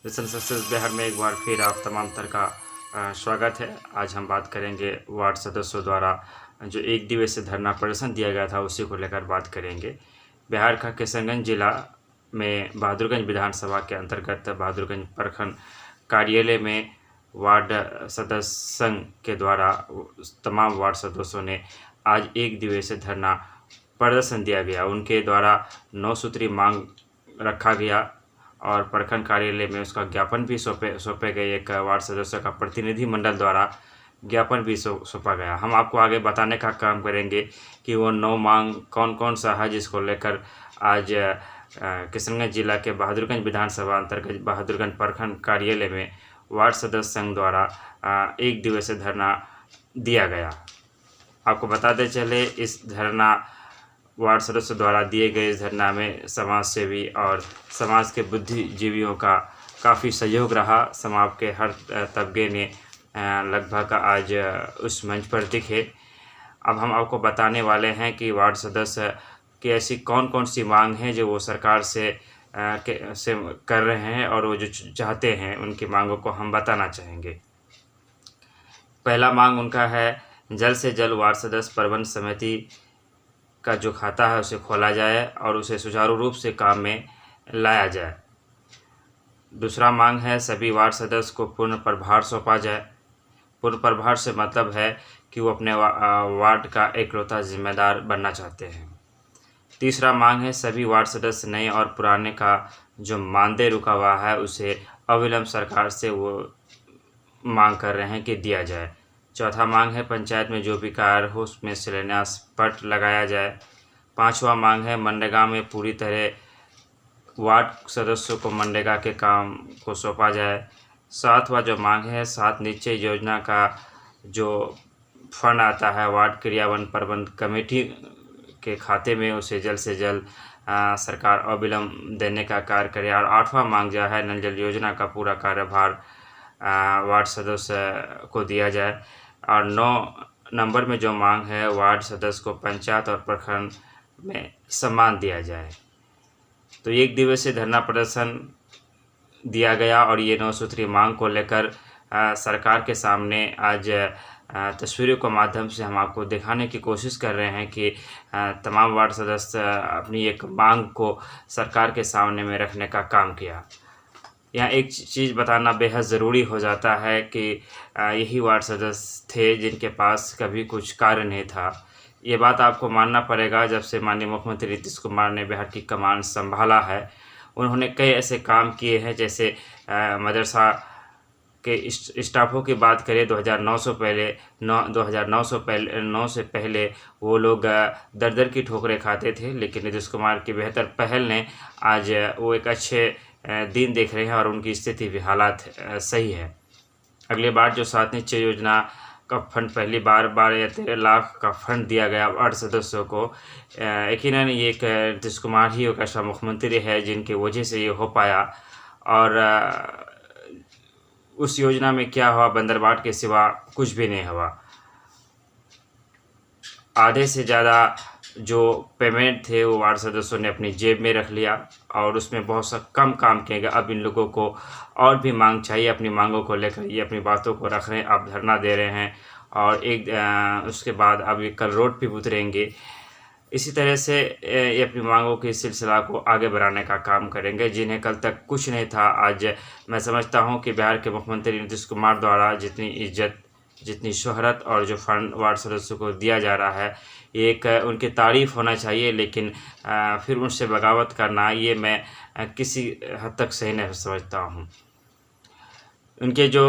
Mission success Bihar में एक बार फिर आप तमाम तर का स्वागत है। आज हम बात करेंगे वार्ड सदस्यों द्वारा जो एक दिवसीय धरना प्रदर्शन दिया गया था उसी को लेकर बात करेंगे। बिहार का किशनगंज जिला में बहादुरगंज विधानसभा के अंतर्गत बहादुरगंज प्रखंड कार्यालय में वार्ड सदस्य संघ के द्वारा तमाम वार्ड सदस्यों ने आज एक दिवसीय धरना प्रदर्शन दिया गया। उनके द्वारा 9 सूत्री मांग रखा गया और प्रखंड कार्यालय में उसका ज्ञापन भी सौंपे गए। एक वार्ड सदस्य का प्रतिनिधि मंडल द्वारा ज्ञापन भी सौंपा गया। हम आपको आगे बताने का काम करेंगे कि वो 9 मांग कौन कौन सा है जिसको लेकर आज किशनगंज जिला के बहादुरगंज विधानसभा अंतर्गत बहादुरगंज प्रखंड कार्यालय में वार्ड सदस्य संघ द्वारा एक दिवसीय धरना दिया गया। आपको बताते चले इस धरना वार्ड सदस्यों द्वारा दिए गए इस धरना में समाज सेवी और समाज के बुद्धिजीवियों का काफ़ी सहयोग रहा। समाज के हर तबके ने लगभग आज उस मंच पर दिखे। अब हम आपको बताने वाले हैं कि वार्ड सदस्य की ऐसी कौन कौन सी मांग हैं जो वो सरकार से कर रहे हैं और वो जो चाहते हैं उनकी मांगों को हम बताना चाहेंगे। पहला मांग उनका है जल्द से जल्द वार्ड सदस्य प्रबंध समिति का जो खाता है उसे खोला जाए और उसे सुचारू रूप से काम में लाया जाए। दूसरा मांग है सभी वार्ड सदस्य को पूर्ण प्रभार सौंपा जाए। पूर्ण प्रभार से मतलब है कि वो अपने वार्ड का इकलौता जिम्मेदार बनना चाहते हैं। तीसरा मांग है सभी वार्ड सदस्य नए और पुराने का जो मानदेय रुका हुआ है उसे अविलंब सरकार से वो मांग कर रहे हैं कि दिया जाए। चौथा मांग है पंचायत में जो भी कार्य हो उसमें शिलान्यास पट लगाया जाए। पांचवा मांग है मनरेगा में पूरी तरह वार्ड सदस्यों को मनरेगा के काम को सौंपा जाए। सातवां जो मांग है 7 निश्चय योजना का जो फंड आता है वार्ड क्रियान्वयन प्रबंध कमेटी के खाते में उसे जल्द से जल्द सरकार अविलंब देने का कार्य करे। और 8वां मांग जो है नल जल योजना का पूरा कार्यभार वार्ड सदस्य को दिया जाए। और 9 नंबर में जो मांग है वार्ड सदस्य को पंचायत और प्रखंड में सम्मान दिया जाए। तो एक दिवसीय धरना प्रदर्शन दिया गया और ये 9 सूत्री मांग को लेकर सरकार के सामने आज तस्वीरों के माध्यम से हम आपको दिखाने की कोशिश कर रहे हैं कि तमाम वार्ड सदस्य अपनी एक मांग को सरकार के सामने में रखने का काम किया। यहाँ एक चीज़ बताना बेहद ज़रूरी हो जाता है कि यही वार्ड सदस्य थे जिनके पास कभी कुछ कार्य नहीं था। ये बात आपको मानना पड़ेगा। जब से माननीय मुख्यमंत्री नीतीश कुमार ने बिहार की कमान संभाला है उन्होंने कई ऐसे काम किए हैं जैसे मदरसा के स्टाफों की बात करें 2009 से पहले वो लोग दर दर की ठोकरें खाते थे, लेकिन नीतीश कुमार की बेहतर पहल ने आज वो एक अच्छे दिन देख रहे हैं और उनकी स्थिति भी हालात सही है। अगली बार जो 7 निश्चय योजना का फंड पहली बार 12 या 13 लाख का फंड दिया गया वार्ड सदस्यों को, यकीनन ये एक नीतीश कुमार ही एक ऐसा मुख्यमंत्री है जिनकी वजह से ये हो पाया। और उस योजना में क्या हुआ, बंदरबाट के सिवा कुछ भी नहीं हुआ। आधे से ज़्यादा जो पेमेंट थे वो वार्ड सदस्यों ने अपनी जेब में रख लिया और उसमें बहुत सा कम काम किया गया। अब इन लोगों को और भी मांग चाहिए। अपनी मांगों को लेकर ये अपनी बातों को रख रहे हैं, आप धरना दे रहे हैं और उसके बाद अब ये कल रोड पे उतरेंगे। इसी तरह से ये अपनी मांगों के सिलसिला को आगे बढ़ाने का काम करेंगे। जिन्हें कल तक कुछ नहीं था, आज मैं समझता हूँ कि बिहार के मुख्यमंत्री नीतीश कुमार द्वारा जितनी इज्जत, जितनी शोहरत और जो फंड वार्ड सदस्यों को दिया जा रहा है एक उनकी तारीफ़ होना चाहिए, लेकिन फिर उनसे बगावत करना ये मैं किसी हद तक सही नहीं समझता हूँ। उनके जो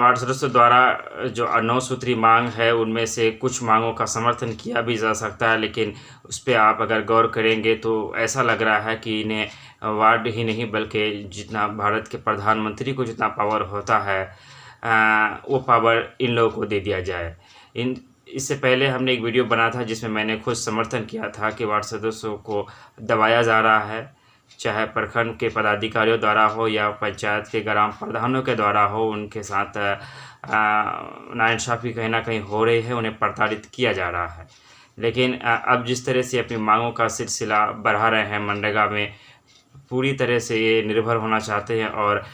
वार्ड सदस्यों द्वारा जो 9 सूत्री मांग है उनमें से कुछ मांगों का समर्थन किया भी जा सकता है, लेकिन उस पर आप अगर गौर करेंगे तो ऐसा लग रहा है कि इन्हें वार्ड ही नहीं बल्कि जितना भारत के प्रधानमंत्री को जितना पावर होता है वो पावर इन लोगों को दे दिया जाए। इससे पहले हमने एक वीडियो बना था जिसमें मैंने खुद समर्थन किया था कि वार्ड सदस्यों को दबाया जा रहा है, चाहे प्रखंड के पदाधिकारियों द्वारा हो या पंचायत के ग्राम प्रधानों के द्वारा हो। उनके साथ नाइंसाफ़ी कहीं ना कहीं हो रही है, उन्हें प्रताड़ित किया जा रहा है। लेकिन अब जिस तरह से अपनी मांगों का सिलसिला बढ़ा रहे हैं, मनरेगा में पूरी तरह से ये निर्भर होना चाहते हैं और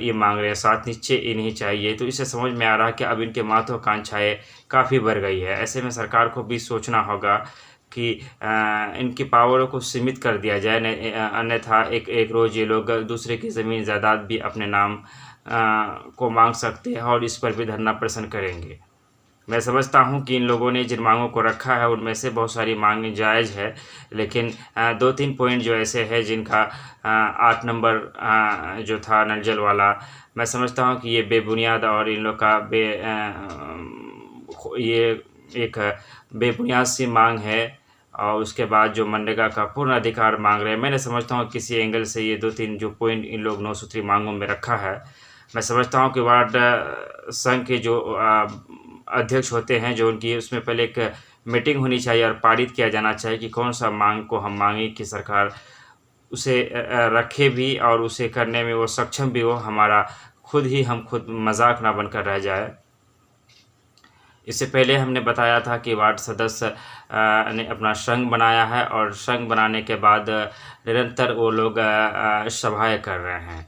ये मांग रहे हैं 7 निश्चय इन्हें चाहिए। तो इससे समझ में आ रहा है कि अब इनके महत्वाकांक्षाएँ काफ़ी बढ़ गई है। ऐसे में सरकार को भी सोचना होगा कि इनकी पावरों को सीमित कर दिया जाए, अन्यथा एक रोज़ ये लोग दूसरे की ज़मीन जायदाद भी अपने नाम को मांग सकते हैं और इस पर भी धरना प्रदर्शन करेंगे। मैं समझता हूं कि इन लोगों ने जिन मांगों को रखा है उनमें से बहुत सारी मांगें जायज़ है, लेकिन 2-3 पॉइंट जो ऐसे हैं जिनका 8 नंबर जो था नल जल वाला, मैं समझता हूं कि ये बेबुनियाद और इन लोग का ये एक बेबुनियाद सी मांग है। और उसके बाद जो मनरेगा का पूर्ण अधिकार मांग रहे हैं, मैं समझता हूँ किसी एंगल से ये 2-3 जो पॉइंट इन लोग 9 सूत्री मांगों में रखा है। मैं समझता हूँ कि वार्ड संघ के जो अध्यक्ष होते हैं, जो उनकी उसमें पहले एक मीटिंग होनी चाहिए और पारित किया जाना चाहिए कि कौन सा मांग को हम मांगें कि सरकार उसे रखे भी और उसे करने में वो सक्षम भी हो, हमारा हम खुद मजाक ना बनकर रह जाए। इससे पहले हमने बताया था कि वार्ड सदस्य ने अपना संघ बनाया है और संघ बनाने के बाद निरंतर वो लोग सभाएं कर रहे हैं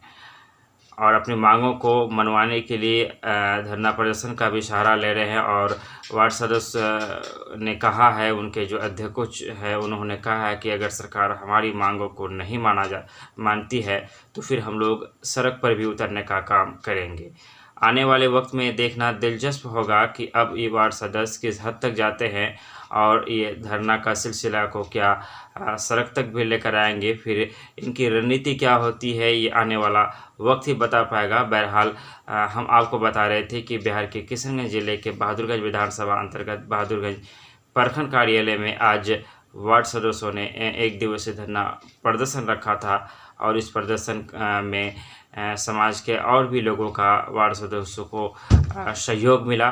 और अपनी मांगों को मनवाने के लिए धरना प्रदर्शन का भी सहारा ले रहे हैं। और वार्ड सदस्य ने कहा है, उनके जो अध्यक्ष है उन्होंने कहा है कि अगर सरकार हमारी मांगों को नहीं मानती है तो फिर हम लोग सड़क पर भी उतरने का काम करेंगे। आने वाले वक्त में देखना दिलचस्प होगा कि अब ये वार्ड सदस्य किस हद तक जाते हैं और ये धरना का सिलसिला को क्या सड़क तक भी लेकर आएंगे। फिर इनकी रणनीति क्या होती है ये आने वाला वक्त ही बता पाएगा। बहरहाल हम आपको बता रहे थे कि बिहार के किशनगंज जिले के बहादुरगंज विधानसभा अंतर्गत बहादुरगंज प्रखंड कार्यालय में आज वार्ड सदस्यों ने 1 दिवसीय धरना प्रदर्शन रखा था और इस प्रदर्शन में समाज के और भी लोगों का वार्ड सदस्यों को सहयोग मिला।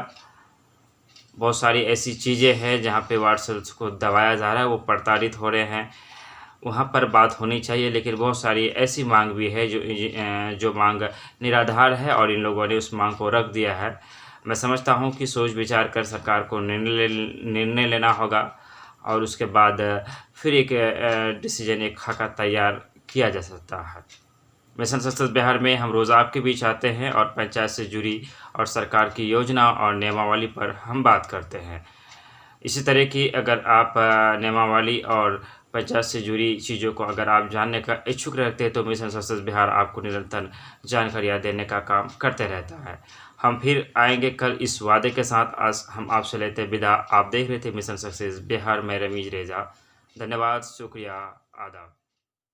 बहुत सारी ऐसी चीज़ें हैं जहाँ पे वार्ड सदस्य को दबाया जा रहा है, वो प्रताड़ित हो रहे हैं, वहाँ पर बात होनी चाहिए। लेकिन बहुत सारी ऐसी मांग भी है जो मांग निराधार है और इन लोगों ने उस मांग को रख दिया है। मैं समझता हूँ कि सोच विचार कर सरकार को निर्णय लेना होगा और उसके बाद फिर एक डिसीजन, एक खाका तैयार किया जा सकता है। मिशन सक्सेस बिहार में हम रोज़ आपके बीच आते हैं और पंचायत से जुड़ी और सरकार की योजना और नियमावली पर हम बात करते हैं। इसी तरह की अगर आप नियमावली और पंचायत से जुड़ी चीज़ों को अगर आप जानने का इच्छुक रहते हैं तो मिशन सक्सेस बिहार आपको निरंतर जानकारियाँ देने का काम करते रहता है। हम फिर आएंगे कल इस वादे के साथ। आज हम आपसे लेते विदा। आप देख रहे थे मिशन सक्सेस बिहार में रमीज रेजा। धन्यवाद, शुक्रिया, आदाब।